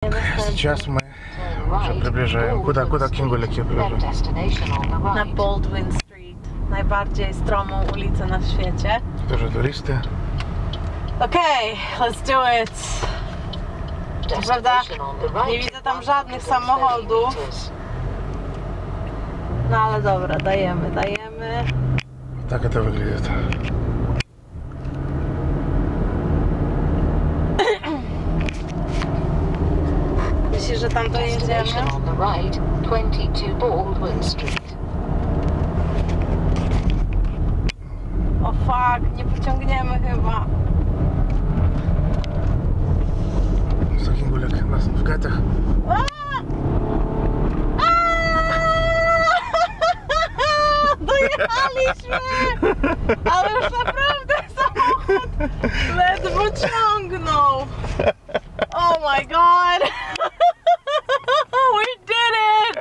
Сейчас мы уже приближаем. Куда Кингулики приближаем? Na Baldwin Street. Najbardziej stromą ulicę na świecie. Тоже turisty. Okej, let's do it. Co prawda nie widzę tam żadnych samochodów. No ale dobra, dajemy. Так это выглядит. Myślisz, że tam dojedziemy? On the right, 22 Baldwin Street. O fuck, nie pociągniemy chyba. Co Kingulik nas w gatach. Dojechaliśmy! Ale już naprawdę samochód ledwo ciągnął. Oh my god! We did it!